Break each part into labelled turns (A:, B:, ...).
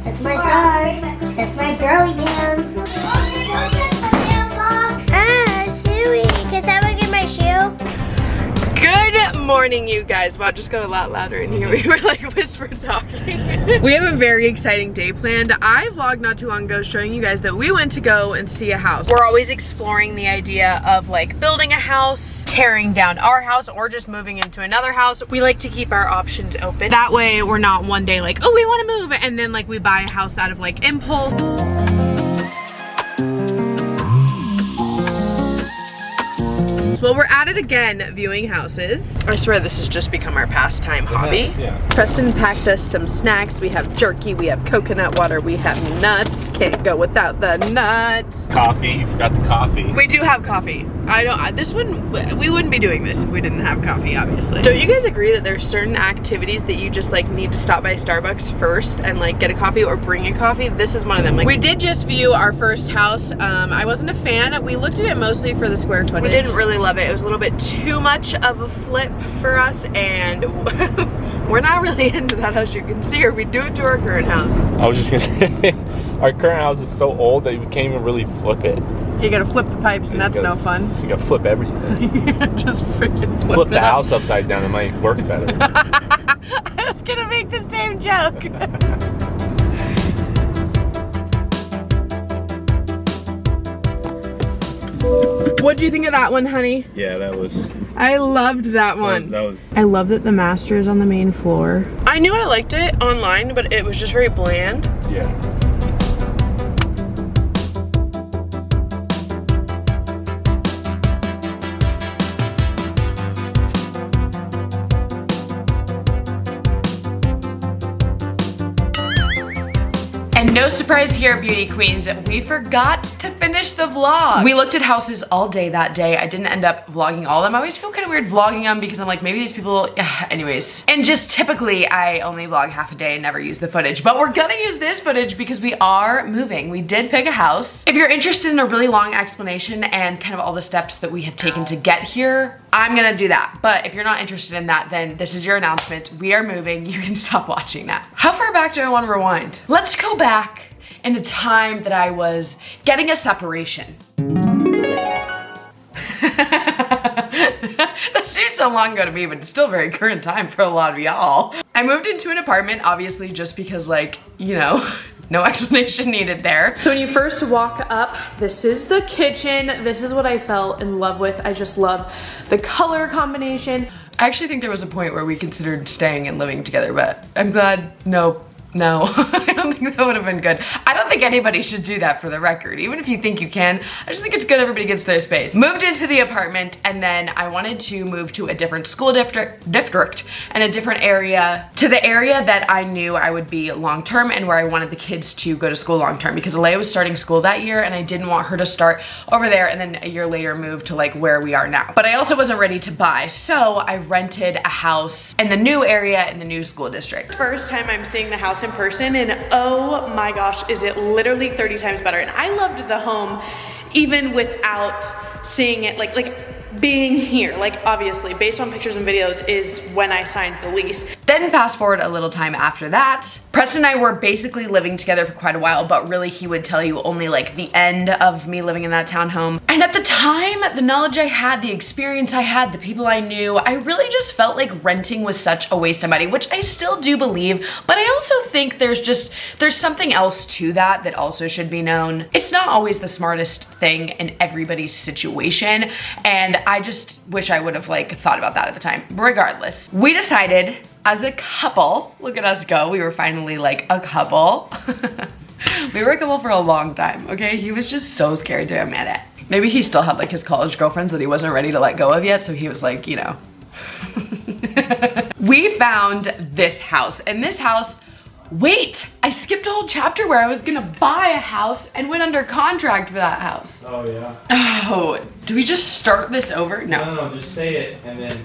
A: That's my sock. That's my girly pants. Suey, can someone get my shoe?
B: Good morning, you guys. Wow, it just got a lot louder in here. We were like whisper talking. We have a very exciting day planned. I vlogged not too long ago showing you guys that we went to go and see a house. We're always exploring the idea of like building a house, tearing down our house, or just moving into another house. We like to keep our options open. That way we're not one day like, oh, we want to move, and then like we buy a house out of like impulse. Well, we're at it again, viewing houses. I swear this has just become our pastime hobby.
C: Yeah.
B: Preston packed us some snacks. We have jerky, we have coconut water, we have nuts. Can't go without the nuts.
C: Coffee, you forgot the coffee.
B: We do have coffee. We wouldn't be doing this if we didn't have coffee, obviously. Don't you guys agree that there's certain activities that you just like need to stop by Starbucks first and like get a coffee or bring a coffee? This is one of them. Like, we did just view our first house. I wasn't a fan. We looked at it mostly for the square footage. We didn't really love it. It was a little bit too much of a flip for us, and we're not really into that house. You can see, or we do it to our current house.
C: I was just gonna say, our current house is so old that we can't even really flip it.
B: You gotta flip the pipes, and that's no fun.
C: You gotta flip everything.
B: Just freaking
C: flip the house upside down, it might work better.
B: I was gonna make the same joke. What do you think of that one, honey?
C: Yeah, that was...
B: I loved that one.
C: That was...
B: I love that the master is on the main floor. I knew I liked it online, but it was just very bland.
C: Yeah.
B: And no surprise here, beauty queens, we forgot to finish the vlog. We looked at houses all day that day. I didn't end up vlogging all of them. I always feel kind of weird vlogging them because I'm like, maybe these people, anyways. And just typically I only vlog half a day and never use the footage, but we're gonna use this footage because we are moving. We did pick a house. If you're interested in a really long explanation and kind of all the steps that we have taken to get here, I'm gonna do that. But if you're not interested in that, then this is your announcement. We are moving. You can stop watching now. How far back do I want to rewind? Let's go back in a time that I was getting a separation. That seems so long ago to me, but it's still very current time for a lot of y'all. I moved into an apartment, obviously just because, like, you know, no explanation needed there. So when you first walk up, this is the kitchen. This is what I fell in love with. I just love the color combination. I actually think there was a point where we considered staying and living together, but I'm glad, no, I don't think that would have been good. I don't think anybody should do that, for the record. Even if you think you can, I just think it's good everybody gets their space. Moved into the apartment, and then I wanted to move to a different school district and a different area, to the area that I knew I would be long-term and where I wanted the kids to go to school long-term, because Alea was starting school that year and I didn't want her to start over there and then a year later move to like where we are now. But I also wasn't ready to buy, so I rented a house in the new area in the new school district. First time I'm seeing the house in person, and oh my gosh, is it literally 30 times better. And I loved the home even without seeing it, like being here, like obviously based on pictures and videos is when I signed the lease. Then fast forward a little time after that, Preston and I were basically living together for quite a while, but really he would tell you only like the end of me living in that townhome. And at the time, the knowledge I had, the experience I had, the people I knew, I really just felt like renting was such a waste of money, which I still do believe, but I also think there's something else to that also should be known. It's not always the smartest thing in everybody's situation, and I just wish I would have like thought about that at the time. Regardless, we decided as a couple, look at us go, we were finally like a couple. We were a couple for a long time, okay? He was just so scared to admit it. Maybe he still had like his college girlfriends that he wasn't ready to let go of yet, so he was like, you know. We found this house, and this house, wait, I skipped a whole chapter where I was gonna buy a house and went under contract for that house.
C: Oh, yeah.
B: Oh, do we just start this over? No.
C: No, just say it and then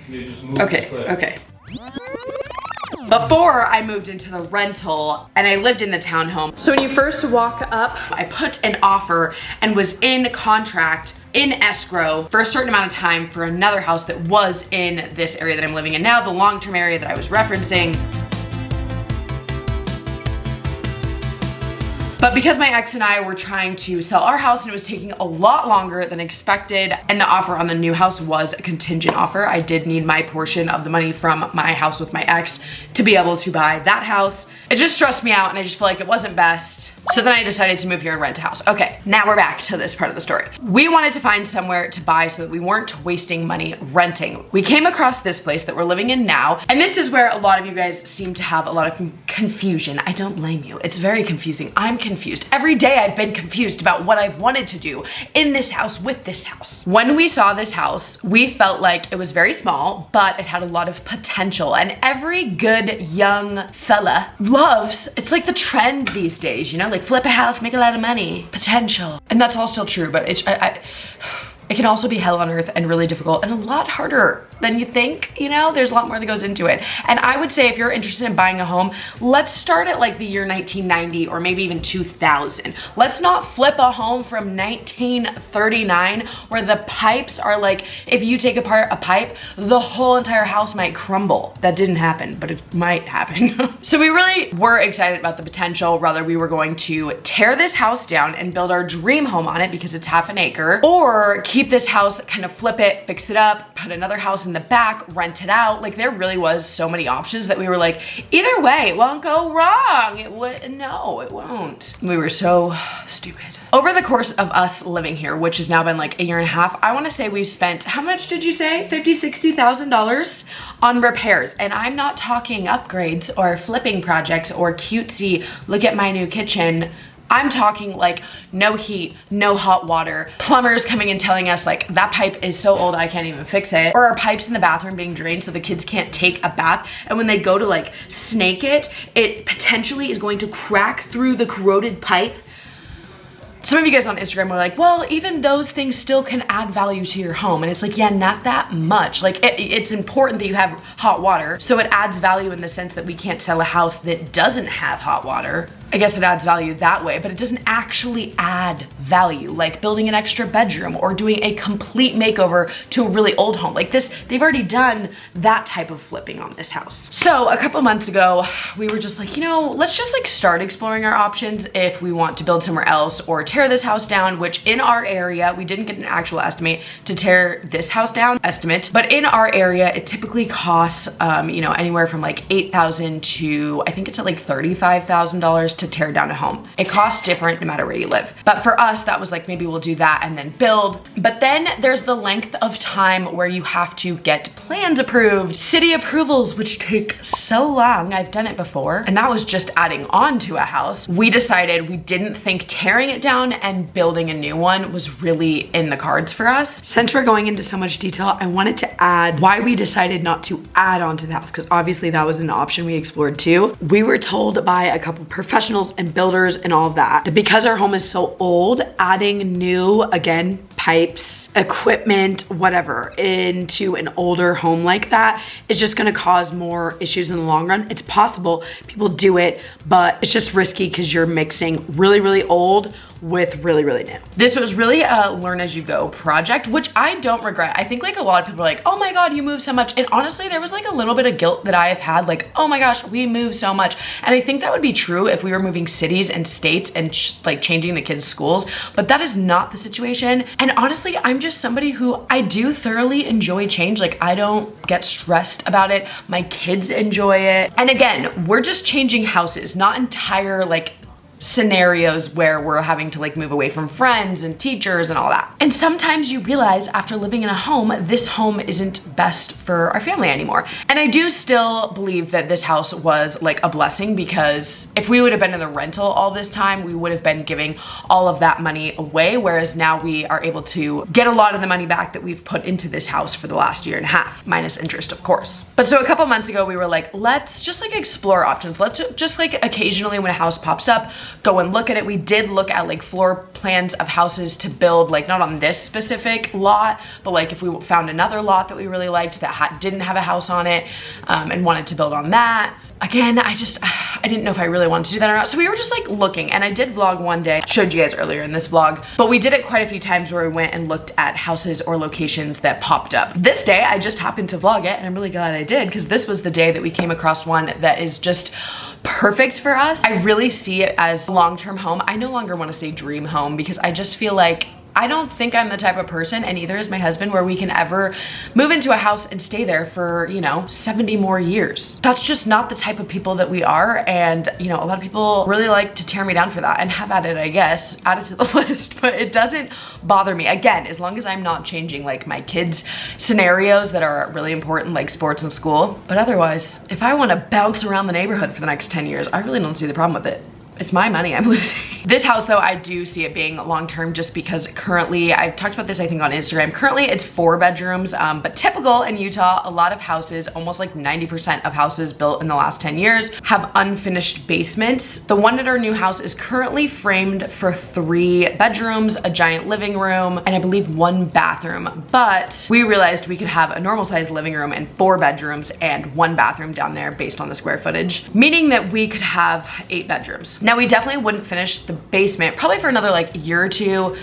C: you just move
B: Okay,
C: the clip.
B: okay. Before I moved into the rental and I lived in the townhome. So when you first walk up, I put an offer and was in contract in escrow for a certain amount of time for another house that was in this area that I'm living in now, the long-term area that I was referencing. But because my ex and I were trying to sell our house and it was taking a lot longer than expected, and the offer on the new house was a contingent offer, I did need my portion of the money from my house with my ex to be able to buy that house. It just stressed me out and I just feel like it wasn't best. So then I decided to move here and rent a house. Okay, now we're back to this part of the story. We wanted to find somewhere to buy so that we weren't wasting money renting. We came across this place that we're living in now, and this is where a lot of you guys seem to have a lot of confusion. I don't blame you. It's very confusing. I'm confused. Every day I've been confused about what I've wanted to do in this house with this house. When we saw this house, we felt like it was very small, but it had a lot of potential, and every good young fella loves, it's like the trend these days, you know, like flip a house, make a lot of money, potential. And that's all still true, but it can also be hell on earth and really difficult and a lot harder than you think, you know? There's a lot more that goes into it. And I would say if you're interested in buying a home, let's start at like the year 1990 or maybe even 2000. Let's not flip a home from 1939 where the pipes are like, if you take apart a pipe, the whole entire house might crumble. That didn't happen, but it might happen. So we really were excited about the potential, whether we were going to tear this house down and build our dream home on it because it's half an acre, or keep this house, kind of flip it, fix it up, put another house in the back, rent it out. Like there really was so many options that we were like, either way, it won't go wrong. No, it won't. We were so stupid. Over the course of us living here, which has now been like a year and a half, I wanna say we've spent, how much did you say? $50,000, $60,000 on repairs. And I'm not talking upgrades or flipping projects or cutesy, look at my new kitchen. I'm talking like no heat, no hot water, plumbers coming and telling us like that pipe is so old I can't even fix it, or our pipes in the bathroom being drained so the kids can't take a bath, and when they go to like snake it, it potentially is going to crack through the corroded pipe. Some of you guys on Instagram were like, well, even those things still can add value to your home. And it's like, yeah, not that much. Like it's important that you have hot water. So it adds value in the sense that we can't sell a house that doesn't have hot water. I guess it adds value that way, but it doesn't actually add value, like building an extra bedroom or doing a complete makeover to a really old home. Like this, they've already done that type of flipping on this house. So a couple months ago, we were just like, you know, let's just like start exploring our options if we want to build somewhere else or tear this house down, which in our area, we didn't get an actual estimate to tear this house down, but in our area, it typically costs, you know, anywhere from like $8,000 to, I think it's at like $35,000 to tear down a home. It costs different no matter where you live. But for us, that was like, maybe we'll do that and then build. But then there's the length of time where you have to get plans approved, city approvals, which take so long. I've done it before. And that was just adding on to a house. We decided we didn't think tearing it down and building a new one was really in the cards for us. Since we're going into so much detail, I wanted to add why we decided not to add on to the house, because obviously that was an option we explored too. We were told by a couple professionals and builders and all of that because our home is so old, adding new, again, pipes, equipment, whatever, into an older home like that is just gonna cause more issues in the long run. It's possible, people do it, but it's just risky because you're mixing really, really old with really, really new. This was really a learn as you go project, which I don't regret. I think like a lot of people are like, oh my God, you moved so much. And honestly, there was like a little bit of guilt that I have had, like, oh my gosh, we moved so much. And I think that would be true if we were moving cities and states and like changing the kids' schools, but that is not the situation. And honestly, I'm just somebody who I do thoroughly enjoy change. Like I don't get stressed about it. My kids enjoy it. And again, we're just changing houses, not entire like scenarios where we're having to like move away from friends and teachers and all that. And sometimes you realize after living in a home, this home isn't best for our family anymore. And I do still believe that this house was like a blessing, because if we would have been in the rental all this time, we would have been giving all of that money away. Whereas now we are able to get a lot of the money back that we've put into this house for the last year and a half, minus interest, of course. But so a couple months ago, we were like, let's just like explore options. Let's just like occasionally when a house pops up, go and look at it. We did look at like floor plans of houses to build, like not on this specific lot, but like if we found another lot that we really liked that didn't have a house on it and wanted to build on that. Again, I didn't know if I really wanted to do that or not. So we were just like looking, and I did vlog one day, showed you guys earlier in this vlog, but we did it quite a few times where we went and looked at houses or locations that popped up. This day, I just happened to vlog it, and I'm really glad I did, because this was the day that we came across one that is just perfect for us. I really see it as a long-term home. I no longer want to say dream home because I just feel like I don't think I'm the type of person, and neither is my husband, where we can ever move into a house and stay there for, you know, 70 more years. That's just not the type of people that we are, and, you know, a lot of people really like to tear me down for that, and have at it, I guess, add it to the list, but it doesn't bother me. Again, as long as I'm not changing, like, my kids' scenarios that are really important, like sports and school. But otherwise, if I want to bounce around the neighborhood for the next 10 years, I really don't see the problem with it. It's my money I'm losing. This house though, I do see it being long-term just because currently, I've talked about this I think on Instagram, currently it's 4 bedrooms, but typical in Utah, a lot of houses, almost like 90% of houses built in the last 10 years have unfinished basements. The one at our new house is currently framed for 3 bedrooms, a giant living room, and I believe 1 bathroom. But we realized we could have a normal sized living room and 4 bedrooms and 1 bathroom down there based on the square footage, meaning that we could have 8 bedrooms. Now we definitely wouldn't finish the basement probably for another like year or two.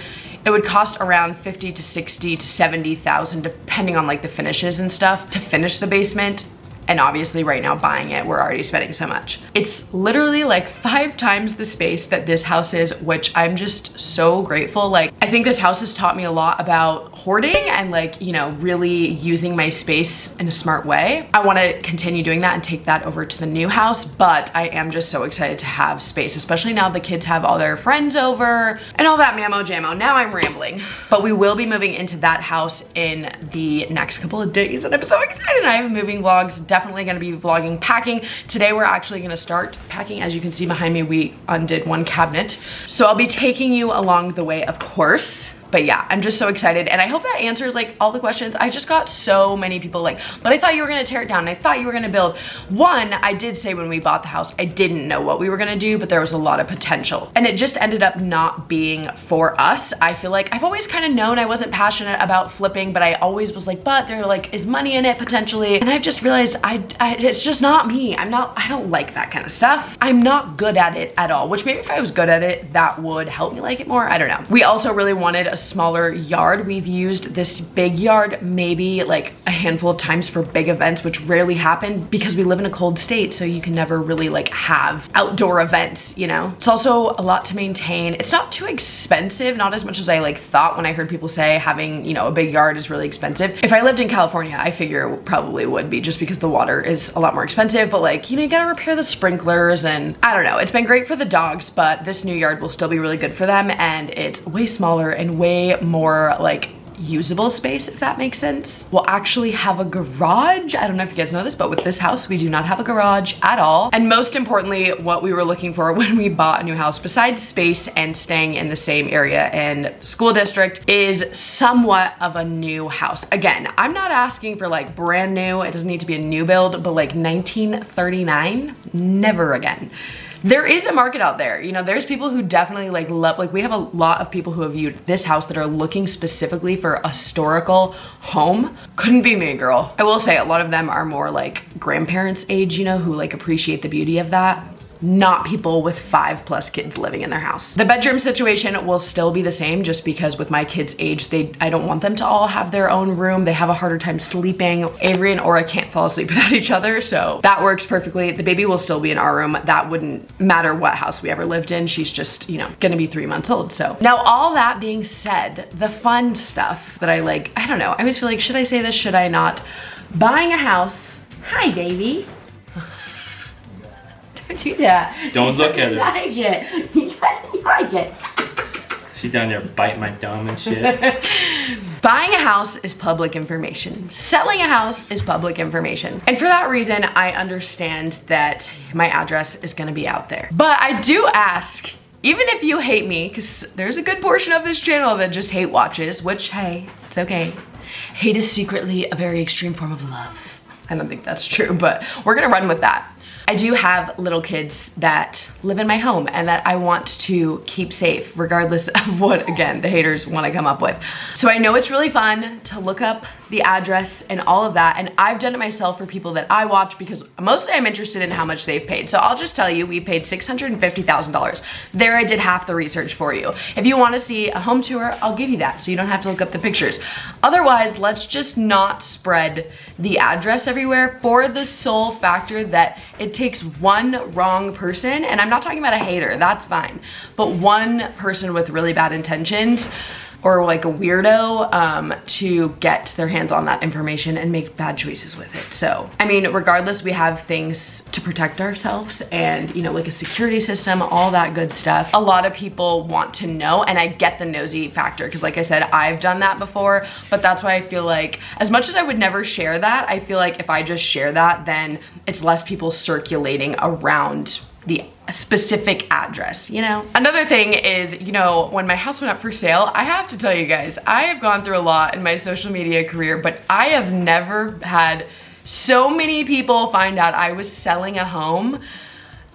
B: It would cost around 50 to 60 to 70,000 depending on like the finishes and stuff to finish the basement. And obviously right now buying it, we're already spending so much. It's literally like 5 times the space that this house is, which I'm just so grateful. Like, I think this house has taught me a lot about hoarding and like, you know, really using my space in a smart way. I want to continue doing that and take that over to the new house, but I am just so excited to have space, especially now the kids have all their friends over and all that mammo jammo. Now I'm rambling, but we will be moving into that house in the next couple of days and I'm so excited. I have moving vlogs, definitely going to be vlogging packing. Today we're actually going to start packing. As you can see behind me, we undid 1 cabinet. So I'll be taking you along the way, of course. But yeah, I'm just so excited and I hope that answers like all the questions. I just got so many people like, but I thought you were gonna tear it down. I thought you were gonna build. One, I did say when we bought the house, I didn't know what we were gonna do, but there was a lot of potential. And it just ended up not being for us. I feel like I've always kind of known I wasn't passionate about flipping, but I always was like, but there like is money in it potentially. And I've just realized it's just not me. I don't like that kind of stuff. I'm not good at it at all, which maybe if I was good at it, that would help me like it more. I don't know. We also really wanted a smaller yard. We've used this big yard maybe like a handful of times for big events, which rarely happen because we live in a cold state, so you can never really like have outdoor events, you know? It's also a lot to maintain. It's not too expensive, not as much as I like thought when I heard people say having, you know, a big yard is really expensive. If I lived in California, I figure it probably would be just because the water is a lot more expensive, but like, you know, you gotta repair the sprinklers and I don't know. It's been great for the dogs, but this new yard will still be really good for them and it's way smaller and way more like usable space, if that makes sense. We'll actually have a garage. I don't know if you guys know this, but with this house, we do not have a garage at all. And most importantly, what we were looking for when we bought a new house, besides space and staying in the same area and school district, is somewhat of a new house. Again, I'm not asking for like brand new. It doesn't need to be a new build, but like 1939, never again. There is a market out there, you know, there's people who definitely like love, like we have a lot of people who have viewed this house that are looking specifically for a historical home. Couldn't be me, girl. I will say a lot of them are more like grandparents age, you know, who like appreciate the beauty of that. Not people with 5+ kids living in their house. The bedroom situation will still be the same just because with my kids' age, I don't want them to all have their own room. They have a harder time sleeping. Avery and Aura can't fall asleep without each other, so that works perfectly. The baby will still be in our room. That wouldn't matter what house we ever lived in. She's just, you know, gonna be 3 months old. So now all that being said, the fun stuff that I like, I don't know, I always feel like, should I say this, should I not? Buying a house. Hi, baby. Don't do that.
C: Don't look at her.
B: Like it. He doesn't like it.
C: She's down there biting my thumb and shit.
B: Buying a house is public information. Selling a house is public information. And for that reason, I understand that my address is gonna be out there. But I do ask, even if you hate me, because there's a good portion of this channel that just hate watches, which, hey, it's okay. Hate is secretly a very extreme form of love. I don't think that's true, but we're gonna run with that. I do have little kids that live in my home and that I want to keep safe regardless of what, again, the haters want to come up with. So I know it's really fun to look up the address and all of that, and I've done it myself for people that I watch because mostly I'm interested in how much they've paid. So I'll just tell you, we paid $650,000. There I did half the research for you. If you want to see a home tour, I'll give you that so you don't have to look up the pictures. Otherwise, let's just not spread the address everywhere for the sole factor that It takes one wrong person, and I'm not talking about a hater, that's fine, but one person with really bad intentions or like a weirdo to get their hands on that information and make bad choices with it. So, I mean, regardless, we have things to protect ourselves and, you know, like a security system, all that good stuff. A lot of people want to know, and I get the nosy factor because like I said, I've done that before, but that's why I feel like as much as I would never share that, I feel like if I just share that, then it's less people circulating around the specific address, you know? Another thing is, you know, when my house went up for sale, I have to tell you guys, I have gone through a lot in my social media career, but I have never had so many people find out I was selling a home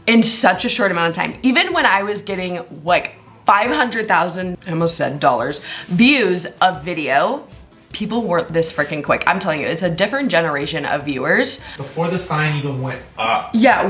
B: in such a short amount of time. Even when I was getting like 500,000, I almost said dollars, views of video, people weren't this freaking quick. I'm telling you, it's a different generation of viewers.
C: Before the sign even went up.
B: Yeah,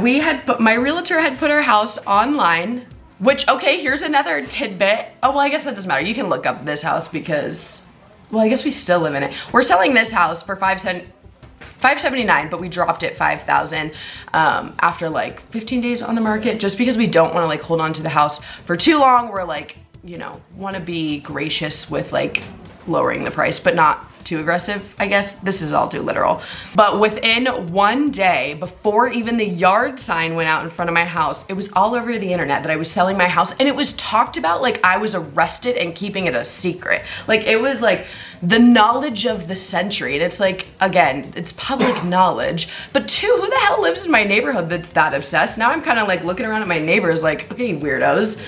B: my realtor had put her house online, which, okay, here's another tidbit. Oh, well, I guess that doesn't matter. You can look up this house because, well, I guess we still live in it. We're selling this house for $579, but we dropped it $5,000 after like 15 days on the market, just because we don't want to like hold on to the house for too long. We're like, you know, want to be gracious with like lowering the price, but not too aggressive, I guess. This is all too literal. But within one day, before even the yard sign went out in front of my house, it was all over the internet that I was selling my house, and it was talked about like I was arrested and keeping it a secret. Like it was like the knowledge of the century. And it's like, again, it's public knowledge, but two, who the hell lives in my neighborhood that's that obsessed? Now I'm kind of like looking around at my neighbors like, okay, weirdos.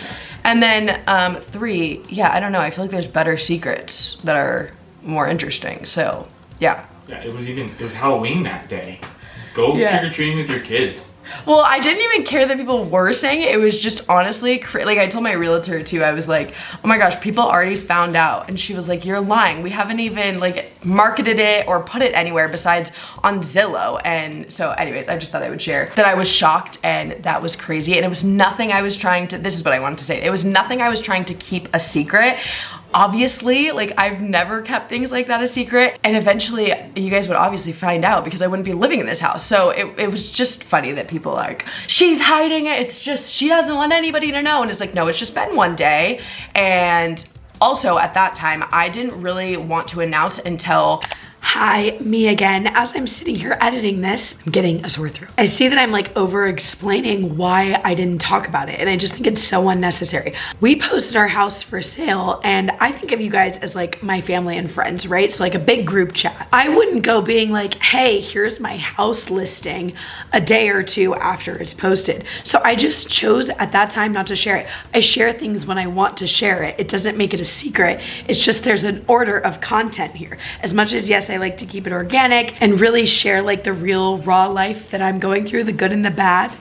B: And then three, yeah, I don't know. I feel like there's better secrets that are more interesting. So, yeah.
C: Yeah, it was Halloween that day. Go trick-or-treating with your kids.
B: Well, I didn't even care that people were saying it. It was just honestly, like I told my realtor too, I was like, oh my gosh, people already found out. And she was like, you're lying. We haven't even like marketed it or put it anywhere besides on Zillow. And so anyways, I just thought I would share that I was shocked and that was crazy. And it was nothing I was trying to, this is what I wanted to say. It was nothing I was trying to keep a secret. Obviously, like I've never kept things like that a secret, and eventually you guys would obviously find out because I wouldn't be living in this house. So it was just funny that people are like, she's hiding it, it's just, she doesn't want anybody to know. And it's like, no, it's just been one day. And also at that time, I didn't really want to announce until, hi, me again. As I'm sitting here editing this, I'm getting a sore throat. I see that I'm like over explaining why I didn't talk about it, and I just think it's so unnecessary. We posted our house for sale, and I think of you guys as like my family and friends, right? So like a big group chat. I wouldn't go being like, hey, here's my house listing a day or two after it's posted. So I just chose at that time not to share it. I share things when I want to share it. It doesn't make it a secret. It's just there's an order of content here. As much as, yes, I like to keep it organic and really share like the real raw life that I'm going through, the good and the bad,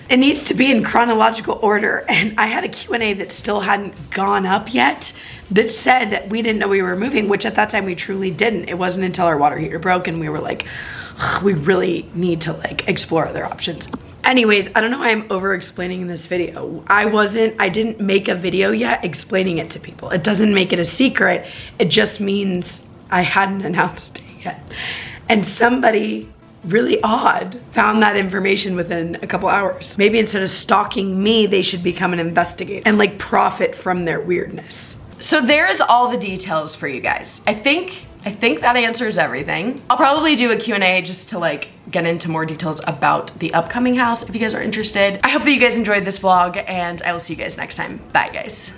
B: it needs to be in chronological order. And I had a Q&A that still hadn't gone up yet that said we didn't know we were moving, which at that time we truly didn't. It wasn't until our water heater broke and we were like, we really need to like explore other options. Anyways, I don't know why I'm over explaining in this video. I didn't make a video yet explaining it to people. It doesn't make it a secret. It just means I hadn't announced it yet. And somebody really odd found that information within a couple hours. Maybe instead of stalking me, they should become an investigator and like profit from their weirdness. So there's all the details for you guys. I think that answers everything. I'll probably do a Q&A just to like get into more details about the upcoming house if you guys are interested. I hope that you guys enjoyed this vlog, and I will see you guys next time. Bye guys.